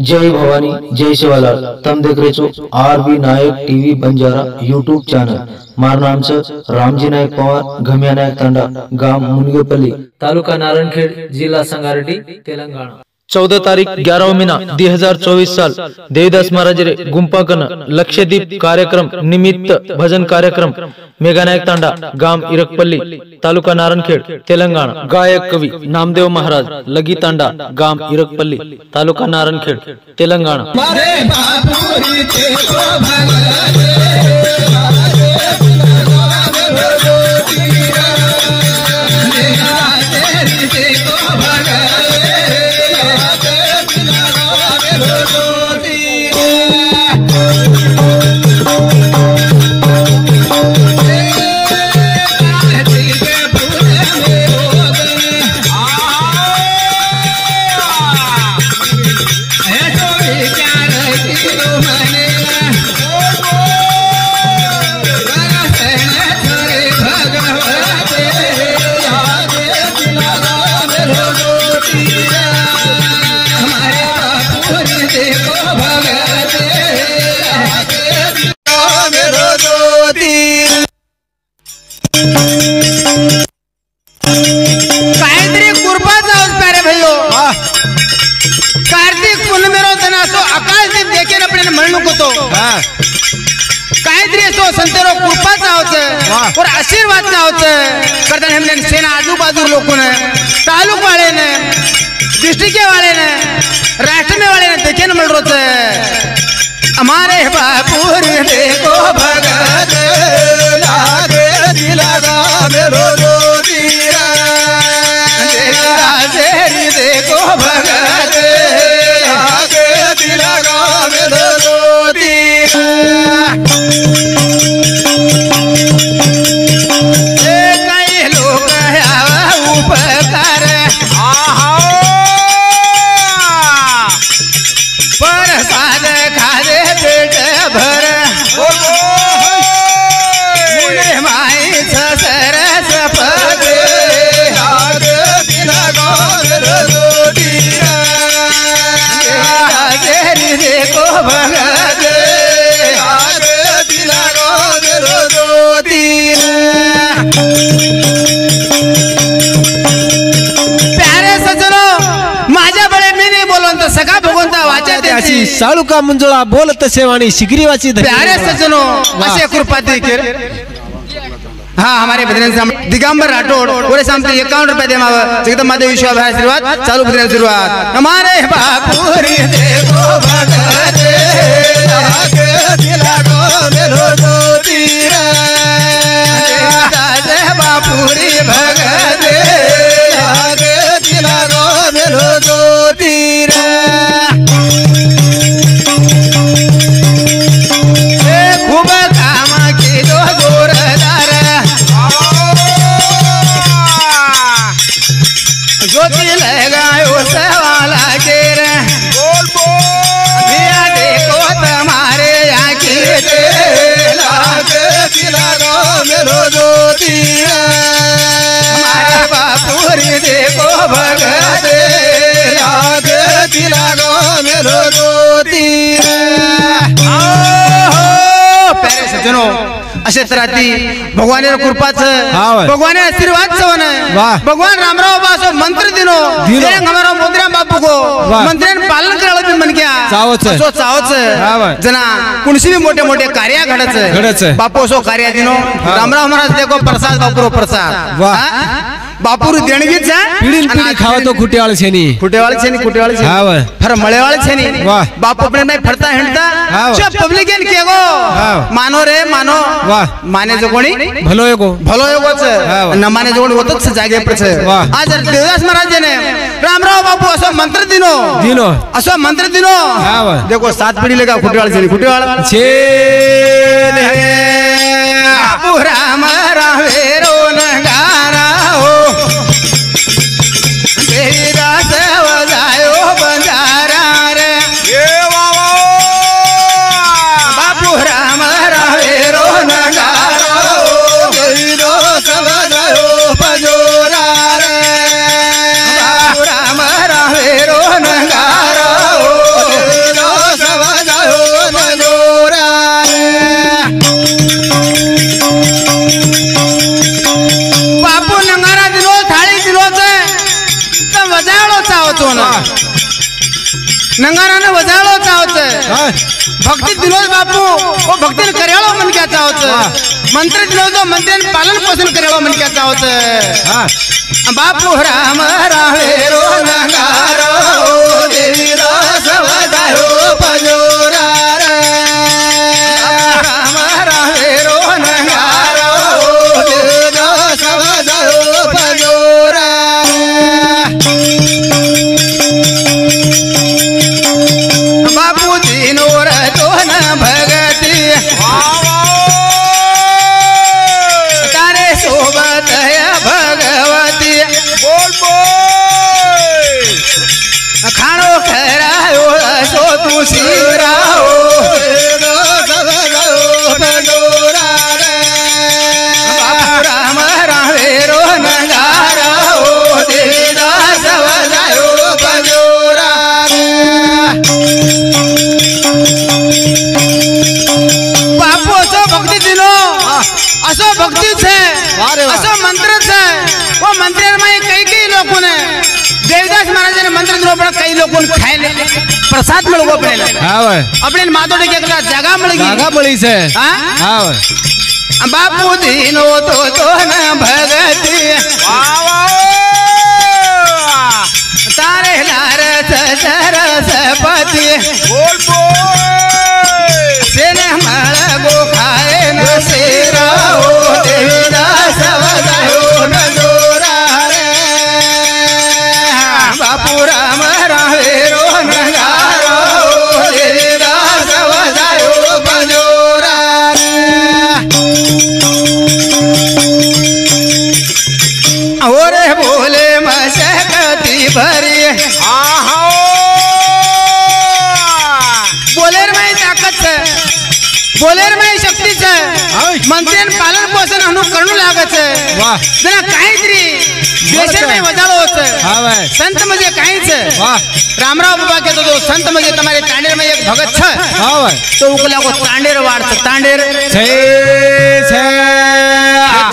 जय भवानी जय शिवालाल। तम देख रहे छो आरबी नायक टीवी बंजारा यूट्यूब चॅनल। मार नाम से रामजी नायक पवार, घमिया नायक तांडा, गाम मुनगेपल्ली, तालुका नारायणखेड, जिला संगारेड्डी, तेलंगाना। 14 तारीख 11 महीना 2024 साल देवीदास महाराज रे गुंपाकन लक्षद्वीप कार्यक्रम निमित्त भजन कार्यक्रम मेघा नायक तांडा, गाम इरकपल्ली, तालुका नारायणखेड, तेलंगाना। गायक कवि नामदेव महाराज, लगी तांडा, गाम इरकपल्ली, तालुका नारायणखेड, तेलंगाना। कार्तिक पूर्णिमेरो तना सो आकाश दीप देखे अपने मरण को तो काहीतरी सो संतेरो कृपाचा होते और आशीर्वाद ना होते करता हमने सेना आजू बाजू लोगों ने, तालुक वाले ने, डिस्ट्रिक्ट के वाले ने, राष्ट्र में वाले ने देखे न मिल रोते हमारे बापुर देखो भगत लागे दिलागा मेरो रोतीरा देखो भगत लागे दिलागा मेरो रोतीरा। कई लोग उपकार प्रसाद खादे पेट भर मुने माई सरस पदे लागे दिलागा रोटीरा तेरी देखो भगत लागे दिलागा रोटीरा। प्यारे सज्जनो माझ्या बळे मी नाही बोलून तर सगळा भगवंता वाचा अशी साळुका मंजुळा बोलत सेवाणी शिगरीवाची प्यारे सज्जनो असे कृपा देखील। हाँ हमारे भजन दिगंबर राठौड़ पूरे सामने 51 रुपए दे माव जगदम माते विश्वास आशीर्वाद चालू भजन शुरुआत। हमारे बापुरी देखो भगत लागे दिलागो मेरो रोतीरा दास बापुरी भगत लागे दिलागो मेरो रोतीरा। खूब काम की दो गोरदार ज्योति लगायो सवाला के बोल दिया देखो तुम्हारे आँखी लागे दिलागो मेरो ज्योतिरा हमारे बापुरी देखो भगत लागे दिलागो मेरो ज्योतिरा। प्यारे सज्जनों अशे तराती भगवान कृपाच भगवान आशीर्वाद सवन भगवान रामराव बासो मंत्र दिनो हमारा मोदराम बापू को मंत्र्यान पालन करायला बी मन क्या सो चावच जना कुणसी भी मोठे मोठे कार्य घडच बापू सो कार्य दिनो रामराव महाराज देखो प्रसाद बापू प्रसाद बापूर देणगीच पिढीन पिढी खावा तो खुटेवाळ छेनी फर मळेवाळ छेनी बापू अपने नहीं फरता हिंडता सब पब्लिकन के गो मानो रे मानो माने जो कोणी भलो एगो न माने जो कोणी होतच जागे पर आज देवदास महाराज ने रामराव बापू असो मंत्र दिनो असो मंत्र दिनो देखो 7 पीढ़ी लेगा खुटेवाळ छेन बापू राम रावेरो नगारा हो देवीदास वजायो बंजारा रे बापू राम रावेरो नगारा हो देवीदास वजायो बंजोरा रे बापू राम रावेरो नगारा हो नंगाराने वजाळो चावच भक्ती दिनोज बापू वो भक्तीन करेळो मन क्या चावच मंत्र दिनोज तो मंत्रेन पालन पोषण करेळो मन क्या चावच बापू राम राहे रो नंगारो देवी दास वजायो पजोरा राम राहे रो नंगारो देवी दास वजायो पजोरा बापू दिनोर तो न भगती तारे सोबत है भगवती बोल बोल खानो खरायो सो तू सिराओ बापू राम रावे रो नंगाराओ देवीदास वजायो बजोरा बापू असो भक्ती दिनो असो भक्ती छे असो मंत्र छे वो मंत्र में कई लोगों ने देवदास महाराज ने मंत्र दिनो पर कई लोगों ने खाए प्रसाद मिल गो अपने अपने माधोड़े के जगह मिल गई जगह मिली से हां बापू दिनो तो न भगती तारे लारस सरस्वती बोल बोल सेने मळ गो खाए न सिराओ देवीदास वजायो न जोरा रे बापू राम रावे रो नंगारो देवीदास वजायो बजोरा ओरे बोले मशक्कती भरी बोलेर में ताकत है बोलेर में शक्ति है मंत्रेन पालन पोषण हनु करणु लागत है वाह जना काहीतरी देशे में वजाळो होते हां संत म्हणजे काहीच है वाह रामराव बाबा कहतो तो संत म्हणजे तुम्हारे तांडेर में एक भगत छ हां तो उकला को तांडेर वाड तांडेर छे छे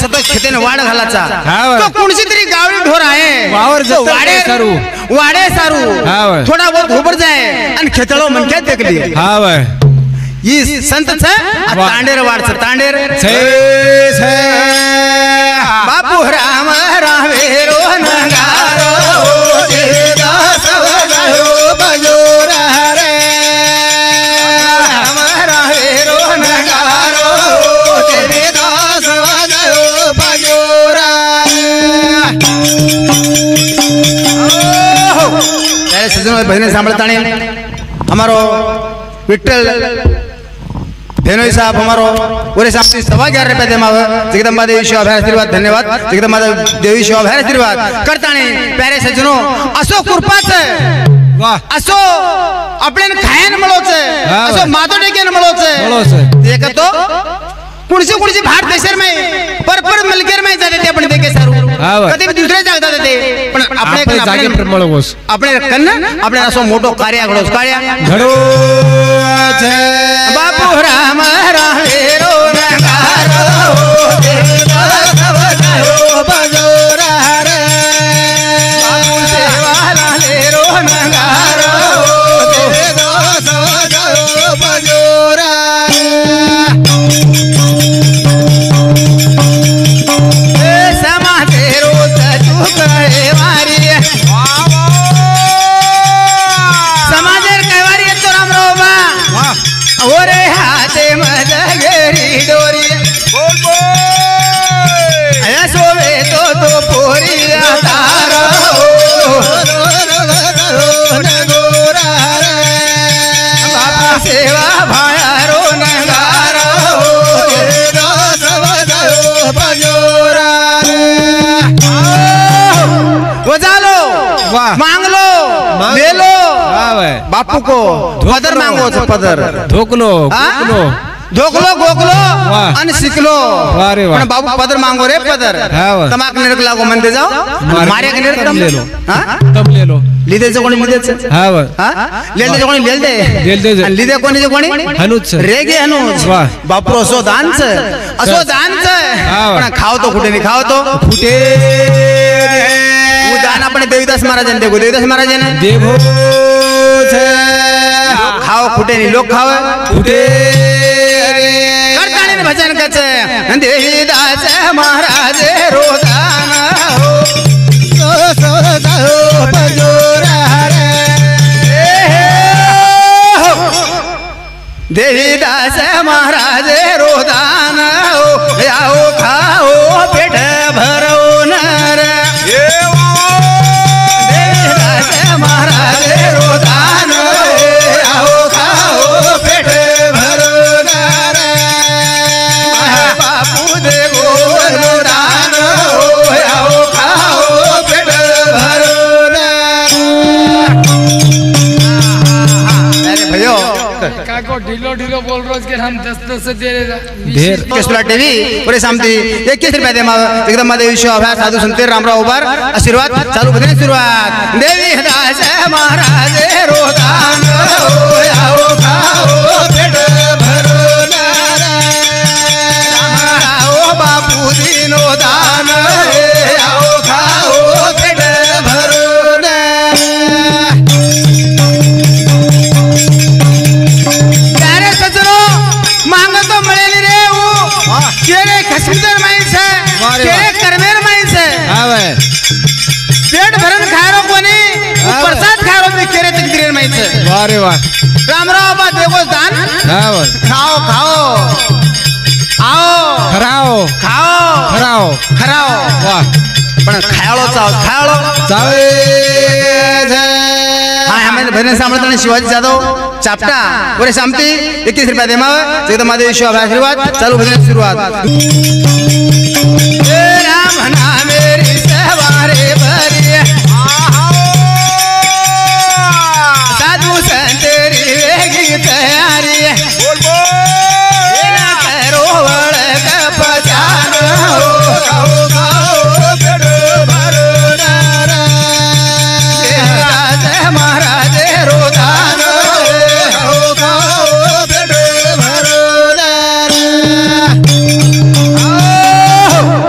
तो खेतेन वाड घालाचा हां तो कोणसी तरी गावडी ढोर आहे वावर तो वाडे सारू वाडे सारू हां थोड़ा बहुत ऊपर जाए आणि खेतळो मन क्या देखली हां ये संत छ तांडेर वाड छ तांडेर छे छे बापू राम रावे रो नंगारो देवदास वजायो बजोरा रे राम रावे रो नंगारो देवदास वजायो बजोरा ત્યારે સજનો ભજન સાંભળતાણી અમારો વિઠ્ઠલ धेनोई साहब हमारो पूरे सामने 11.5 रुपये देमाव जगदम्बा देवी शिवा भैर आशीर्वाद धन्यवाद जगदम्बा देवी शिवा भैर आशीर्वाद करताने प्यारे सज्जनो असो कृपाच वाह असो आपल्यान खायन मळोच असो मातोडे केन मळोच देख तो कुणसी भारत देशर में पर मिलकर में जाते थे अपने देखे सारू कधी भी दुसरे जागता थे पण आपले जागे पर मळोस આપણે કન્ન આપણે असो मोठो कार्य घडोस कार्य घडो છે बापू राम रावे रो नंगारो देवदास वजायो बजोरा रे बापू सेवा लाले रो नंगारो देवदास वजायो बजोरा ए समाते रो तू कहे मारी समाजेर कहवारी तो रामराव बा ओरे हाथे मजगेरी डोरी बोल बोल आया सोवे तो पोरी तारा नगोरा रे बापू सेवा भाया रो नगारा देवदास वजायो बजोरा वजालो वाह मांग लो ले लो बापू को पदर मांगो छे पदर धोकलो धोकलो धोकलो गोकलो अन सिकलो वारे वाह पण बाबू पदर मांगो रे पदर तमाक निरक लागो मन दे जाओ मारे के निरक ले लो हां तब ले लो लीदे से कोणी लीदे से हां हां लेल दे कोणी लेल दे आणि लीदे कोणी जे कोणी हनुज रेगे हनुज वाह बापू असो दान छे पण खाओ तो कुठे नाही खाओ तो फुटे दान आपण देवीदास महाराजांना देगो देवीदास महाराजांना देवो छे फुटे लोक खाव फुटे करताने भजन कच देवीदास महाराज रोदान हो सो बजोरा रे देवीदास महाराज रोदान हो आओ खाओ पेट भरो नर देवीदास महाराज रोदान आओ खाओ पेट भरो नर बापू दे गोदान हो आओ खाओ पेट भरो नर। अरे भैया काको ढीलो ढीलो बोल रोज के हम 10-10 से दे ढेर केसला टीवी पुरे सामती 21 रुपये दे एकदम देवी विश्व अभय साधू संत रामराव उबार आशीर्वाद चालू भजन सुरुवात देवी दास महाराज रोदान हो आओ खाओ पेट भरो नर आओ बापू दीनो दान आओ खाओ पेट भरो नर। प्यारे सज्जनों मांग तो मिळेली रे वो केरे खसमीर माइंस है केरे करमेर माइंस है पेट भरन खारो कोनी प्रसाद खारो भी केरे तकदीर माइंस है वारे वाह रामराव बा देवो दान खाओ खाओ आओ खराओ खाओ खराओ खराओ वाह पण खायळो खायळो चावे हाँ हमें भजन सांभळताना शिवाजी जाधव चापटा पुरे सामती 21 रुपये देमाव एकदम महादेव विश्व अभय आशीर्वाद चालू भजन सुरुवात राम नामेरी सहवारे भरी साधु संतेरी वेगी तयारी करो वळक पचान हो खाओ खाओ पेट भरो नर देवदास महाराज रोदान हो खाओ पेट भरो नर।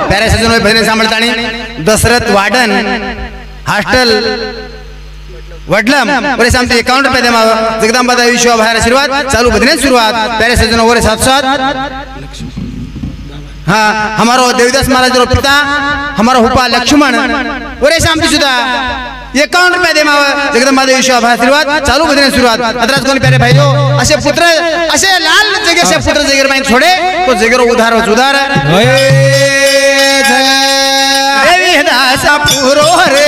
प्यारे सज्जनों भजन सांभळतानी दशरथ वाडन हॉस्टेल वडलम पुरे सामती 51 रुपये दे जगदंबा देवी विश्व अभय आशीर्वाद चालू भजन सुरुवात प्यारे सज्जनों ओरे 700 हाँ हमारो देवीदास महाराज रो पिता हमारो हुपा लक्ष्मण ओरे सामती सुद्धा 51 रुपये दे जगदंबा देवी विश्व अभय आशीर्वाद चालू भजन सुरुवात अदराज कोणी प्यारे भाईयो असे पुत्र असे लाल जगे से पुत्र जगेर माइन छोड़े तो जगेरो उधार देवी दास पुरो रे